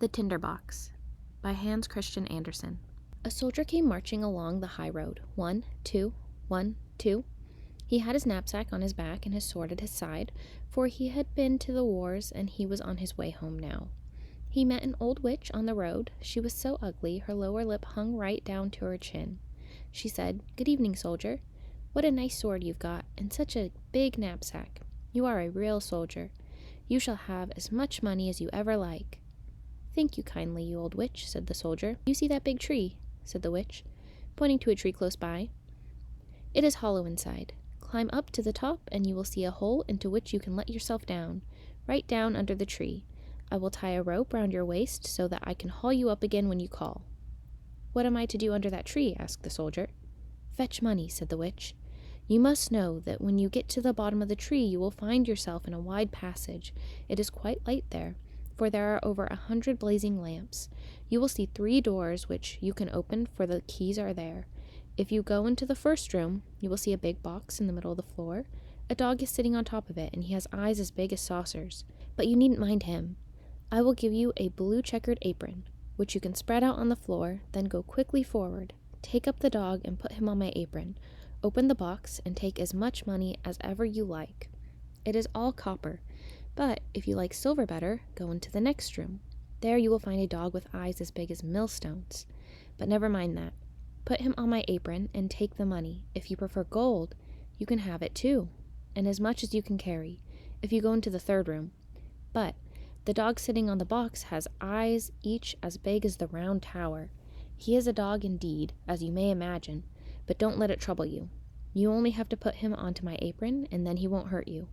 The Tinder Box by Hans Christian Andersen. A soldier came marching along the high road. 1, 2, 1, 2. He had his knapsack on his back and his sword at his side, for he had been to the wars and he was on his way home now. He met an old witch on the road. She was so ugly, her lower lip hung right down to her chin. She said, "Good evening, soldier. What a nice sword you've got, and such a big knapsack. You are a real soldier. You shall have as much money as you ever like." "Thank you kindly, you old witch," said the soldier. "You see that big tree?" said the witch, pointing to a tree close by. "It is hollow inside. Climb up to the top, and you will see a hole into which you can let yourself down, right down under the tree. I will tie a rope round your waist so that I can haul you up again when you call." "What am I to do under that tree?" asked the soldier. "Fetch money," said the witch. "You must know that when you get to the bottom of the tree you will find yourself in a wide passage. It is quite light there, for there are over 100 blazing lamps. You will see 3 doors which you can open, for the keys are there. If you go into the first room, you will see a big box in the middle of the floor. A dog is sitting on top of it, and he has eyes as big as saucers. But you needn't mind him. I will give you a blue checkered apron, which you can spread out on the floor, then go quickly forward. Take up the dog and put him on my apron. Open the box and take as much money as ever you like. It is all copper. But if you like silver better, go into the next room. There you will find a dog with eyes as big as millstones. But never mind that. Put him on my apron and take the money. If you prefer gold, you can have it too, and as much as you can carry, if you go into the third room. But the dog sitting on the box has eyes each as big as the round tower. He is a dog indeed, as you may imagine, but don't let it trouble you. You only have to put him onto my apron, and then he won't hurt you,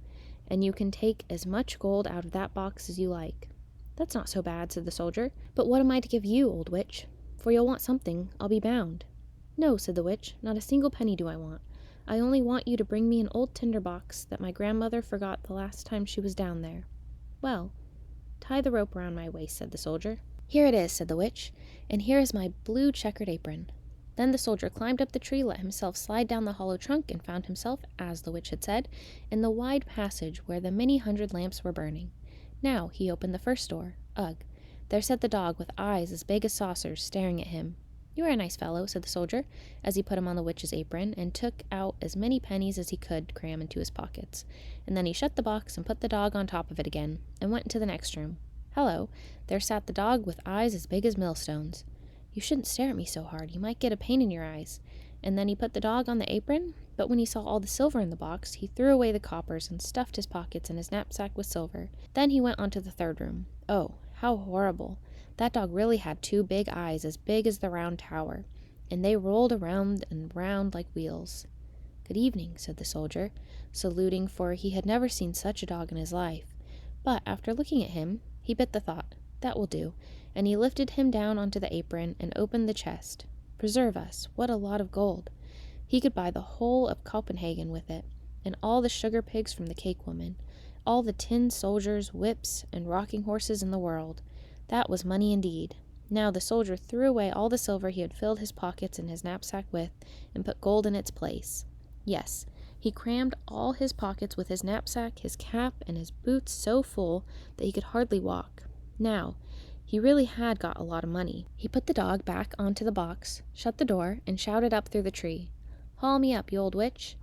and you can take as much gold out of that box as you like." "That's not so bad," said the soldier. "But what am I to give you, old witch? For you'll want something, I'll be bound." "No," said the witch, "not a single penny do I want. I only want you to bring me an old tinder box that my grandmother forgot the last time she was down there." "Well, tie the rope around my waist," said the soldier. "Here it is," said the witch, "and here is my blue checkered apron." Then the soldier climbed up the tree, let himself slide down the hollow trunk, and found himself, as the witch had said, in the wide passage where the many hundred lamps were burning. Now he opened the first door. Ugh! There sat the dog with eyes as big as saucers, staring at him. "You are a nice fellow," said the soldier, as he put him on the witch's apron, and took out as many pennies as he could cram into his pockets. And then he shut the box and put the dog on top of it again, and went into the next room. Hello! There sat the dog with eyes as big as millstones. "You shouldn't stare at me so hard. You might get a pain in your eyes." And then he put the dog on the apron, but when he saw all the silver in the box, he threw away the coppers and stuffed his pockets and his knapsack with silver. Then he went on to the third room. Oh, how horrible! That dog really had 2 big eyes as big as the round tower, and they rolled around and round like wheels. "Good evening," said the soldier, saluting, for he had never seen such a dog in his life. But after looking at him, he bit the thought, "That will do," and he lifted him down onto the apron and opened the chest. Preserve us, what a lot of gold! He could buy the whole of Copenhagen with it, and all the sugar pigs from the cake woman, all the tin soldiers, whips, and rocking horses in the world. That was money indeed. Now the soldier threw away all the silver he had filled his pockets and his knapsack with, and put gold in its place. Yes, he crammed all his pockets with his knapsack, his cap, and his boots so full that he could hardly walk. Now, he really had got a lot of money. He put the dog back onto the box, shut the door, and shouted up through the tree, "Haul me up, you old witch.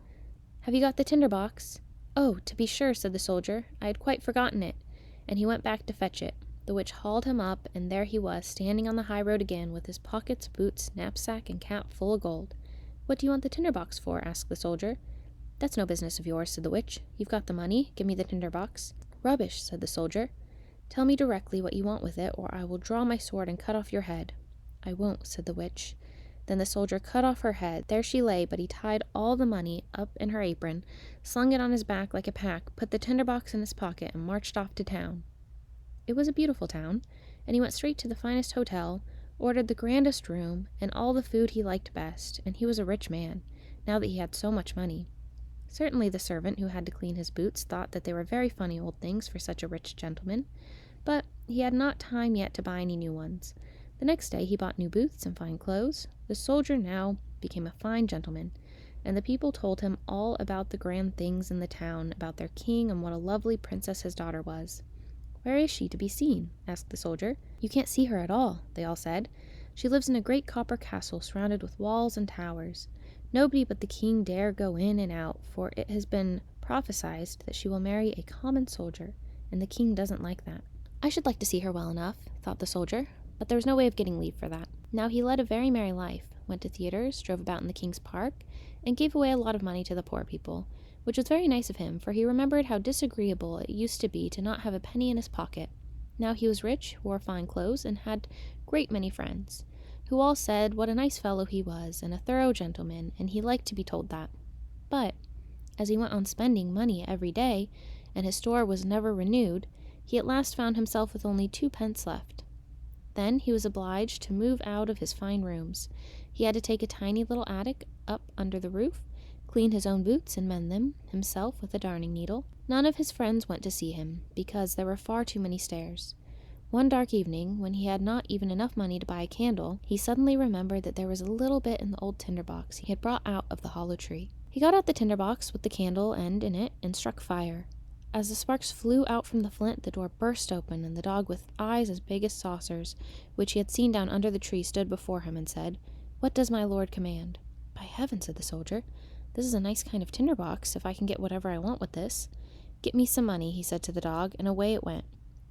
Have you got the tinder box?" "Oh, to be sure," said the soldier. "I had quite forgotten it." And he went back to fetch it. The witch hauled him up, and there he was, standing on the high road again, with his pockets, boots, knapsack, and cap full of gold. "What do you want the tinder box for?" asked the soldier. "That's no business of yours," said the witch. "You've got the money. Give me the tinder box." "Rubbish," said the soldier. "Tell me directly what you want with it, or I will draw my sword and cut off your head." "I won't," said the witch. Then the soldier cut off her head. There she lay, but he tied all the money up in her apron, slung it on his back like a pack, put the tinder box in his pocket, and marched off to town. It was a beautiful town, and he went straight to the finest hotel, ordered the grandest room, and all the food he liked best, and he was a rich man, now that he had so much money. Certainly the servant who had to clean his boots thought that they were very funny old things for such a rich gentleman, but he had not time yet to buy any new ones. The next day he bought new boots and fine clothes. The soldier now became a fine gentleman, and the people told him all about the grand things in the town, about their king and what a lovely princess his daughter was. "Where is she to be seen?" asked the soldier. "You can't see her at all," they all said. "She lives in a great copper castle surrounded with walls and towers. Nobody but the king dare go in and out, for it has been prophesied that she will marry a common soldier, and the king doesn't like that." "I should like to see her well enough," thought the soldier, but there was no way of getting leave for that. Now he led a very merry life, went to theaters, drove about in the king's park, and gave away a lot of money to the poor people, which was very nice of him, for he remembered how disagreeable it used to be to not have a penny in his pocket. Now he was rich, wore fine clothes, and had great many friends, who all said what a nice fellow he was, and a thorough gentleman, and he liked to be told that. But, as he went on spending money every day, and his store was never renewed, he at last found himself with only 2 pence left. Then he was obliged to move out of his fine rooms. He had to take a tiny little attic up under the roof, clean his own boots and mend them himself with a darning needle. None of his friends went to see him, because there were far too many stairs. One dark evening, when he had not even enough money to buy a candle, he suddenly remembered that there was a little bit in the old tinder box he had brought out of the hollow tree. He got out the tinder box with the candle end in it and struck fire. As the sparks flew out from the flint, the door burst open, and the dog with eyes as big as saucers, which he had seen down under the tree, stood before him and said, "What does my lord command?" "By heaven," said the soldier, "this is a nice kind of tinder box, if I can get whatever I want with this." "Get me some money," he said to the dog, and away it went.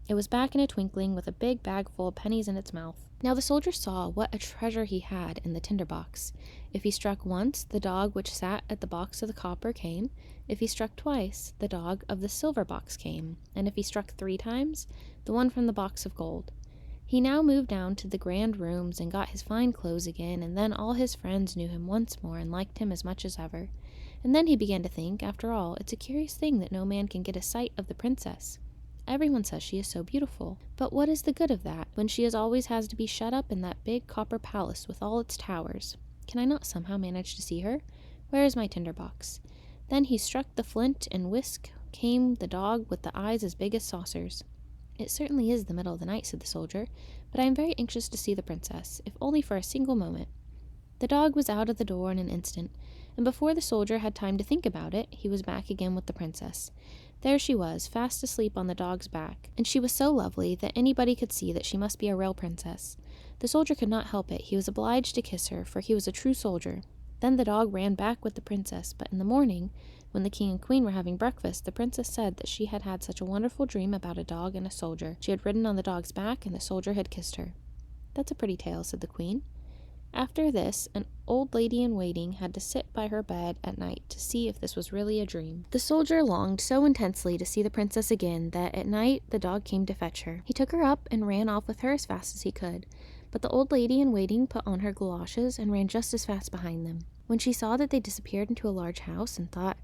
It was back in a twinkling, with a big bag full of pennies in its mouth. Now the soldier saw what a treasure he had in the tinder box. If he struck once, the dog which sat at the box of the copper came. If he struck twice, the dog of the silver box came. And if he struck 3 times, the one from the box of gold. He now moved down to the grand rooms and got his fine clothes again, and then all his friends knew him once more and liked him as much as ever. And then he began to think, after all, it's a curious thing that no man can get a sight of the princess. Everyone says she is so beautiful, but what is the good of that, when she always has to be shut up in that big copper palace with all its towers? Can I not somehow manage to see her? Where is my tinder box? Then he struck the flint, and whisk came the dog with the eyes as big as saucers. "It certainly is the middle of the night," said the soldier, "but I am very anxious to see the princess, if only for a single moment." The dog was out of the door in an instant, and before the soldier had time to think about it, he was back again with the princess. There she was, fast asleep on the dog's back, and she was so lovely that anybody could see that she must be a real princess. The soldier could not help it. He was obliged to kiss her, for he was a true soldier. Then the dog ran back with the princess, but in the morning, when the king and queen were having breakfast, the princess said that she had had such a wonderful dream about a dog and a soldier. She had ridden on the dog's back, and the soldier had kissed her. "That's a pretty tale," said the queen. After this, an old lady-in-waiting had to sit by her bed at night to see if this was really a dream. The soldier longed so intensely to see the princess again that at night the dog came to fetch her. He took her up and ran off with her as fast as he could, but the old lady-in-waiting put on her galoshes and ran just as fast behind them. When she saw that they disappeared into a large house and thought,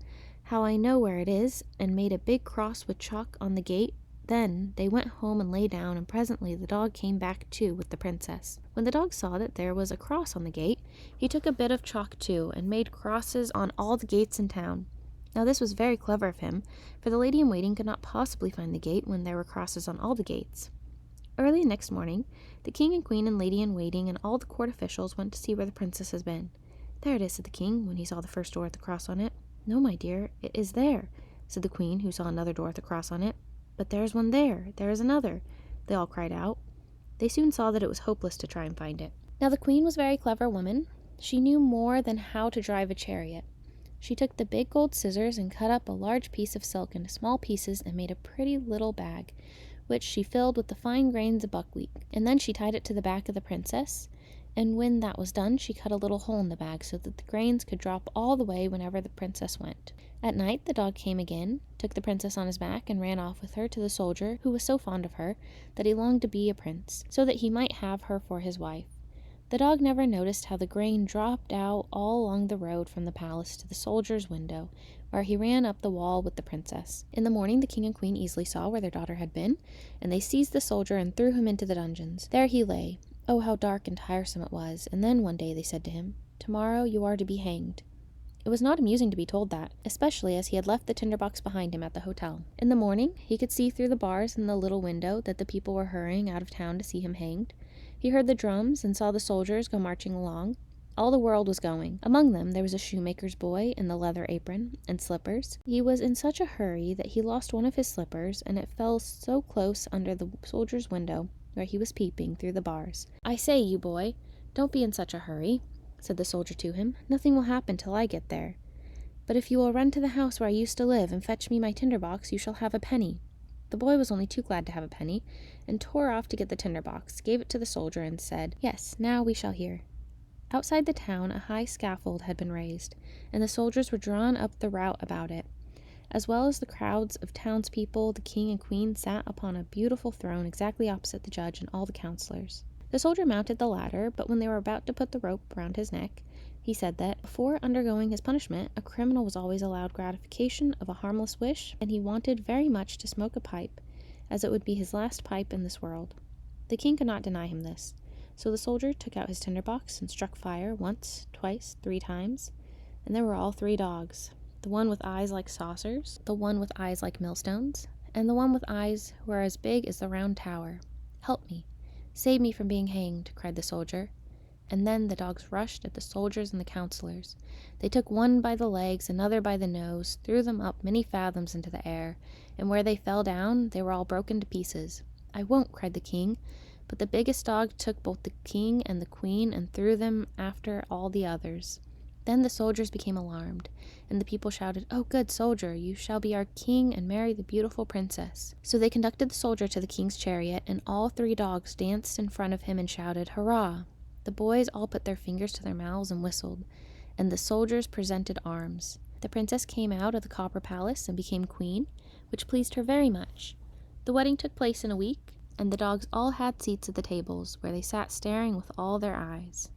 "How I know where it is," and made a big cross with chalk on the gate, then they went home and lay down, and presently the dog came back too with the princess. When the dog saw that there was a cross on the gate, he took a bit of chalk too, and made crosses on all the gates in town. Now this was very clever of him, for the lady-in-waiting could not possibly find the gate when there were crosses on all the gates. Early next morning, the king and queen and lady-in-waiting and all the court officials went to see where the princess had been. "There it is," said the king, when he saw the first door with the cross on it. "No, my dear, it is there," said the queen, who saw another door with a cross on it. "But there is one there, there is another," they all cried out. They soon saw that it was hopeless to try and find it. Now the queen was a very clever woman. She knew more than how to drive a chariot. She took the big gold scissors and cut up a large piece of silk into small pieces and made a pretty little bag, which she filled with the fine grains of buckwheat. And then she tied it to the back of the princess, and when that was done, she cut a little hole in the bag so that the grains could drop all the way whenever the princess went. At night the dog came again, took the princess on his back, and ran off with her to the soldier, who was so fond of her that he longed to be a prince, so that he might have her for his wife. The dog never noticed how the grain dropped out all along the road from the palace to the soldier's window, where he ran up the wall with the princess. In the morning the king and queen easily saw where their daughter had been, and they seized the soldier and threw him into the dungeons. There he lay. Oh, how dark and tiresome it was, and then one day they said to him, "Tomorrow you are to be hanged." It was not amusing to be told that, especially as he had left the tinder box behind him at the hotel. In the morning, he could see through the bars in the little window that the people were hurrying out of town to see him hanged. He heard the drums and saw the soldiers go marching along. All the world was going. Among them there was a shoemaker's boy in the leather apron and slippers. He was in such a hurry that he lost one of his slippers, and it fell so close under the soldier's window where he was peeping through the bars. "I say, you boy, don't be in such a hurry," said the soldier to him. "Nothing will happen till I get there. But if you will run to the house where I used to live and fetch me my tinder box, you shall have a penny." The boy was only too glad to have a penny, and tore off to get the tinder box, gave it to the soldier, and said, "Yes, now we shall hear." Outside the town, a high scaffold had been raised, and the soldiers were drawn up the route about it. As well as the crowds of townspeople, the king and queen sat upon a beautiful throne exactly opposite the judge and all the counselors. The soldier mounted the ladder, but when they were about to put the rope round his neck, he said that, before undergoing his punishment, a criminal was always allowed gratification of a harmless wish, and he wanted very much to smoke a pipe, as it would be his last pipe in this world. The king could not deny him this. So the soldier took out his tinder box and struck fire once, twice, 3 times, and there were all 3 dogs. The one with eyes like saucers, the one with eyes like millstones, and the one with eyes who were as big as the round tower. "Help me! Save me from being hanged!" cried the soldier. And then the dogs rushed at the soldiers and the counselors. They took one by the legs, another by the nose, threw them up many fathoms into the air, and where they fell down, they were all broken to pieces. "I won't!" cried the king. But the biggest dog took both the king and the queen and threw them after all the others. Then the soldiers became alarmed, and the people shouted, "Oh, good soldier, you shall be our king and marry the beautiful princess." So they conducted the soldier to the king's chariot, and all 3 dogs danced in front of him and shouted, "Hurrah!" The boys all put their fingers to their mouths and whistled, and the soldiers presented arms. The princess came out of the copper palace and became queen, which pleased her very much. The wedding took place in a week, and the dogs all had seats at the tables, where they sat staring with all their eyes.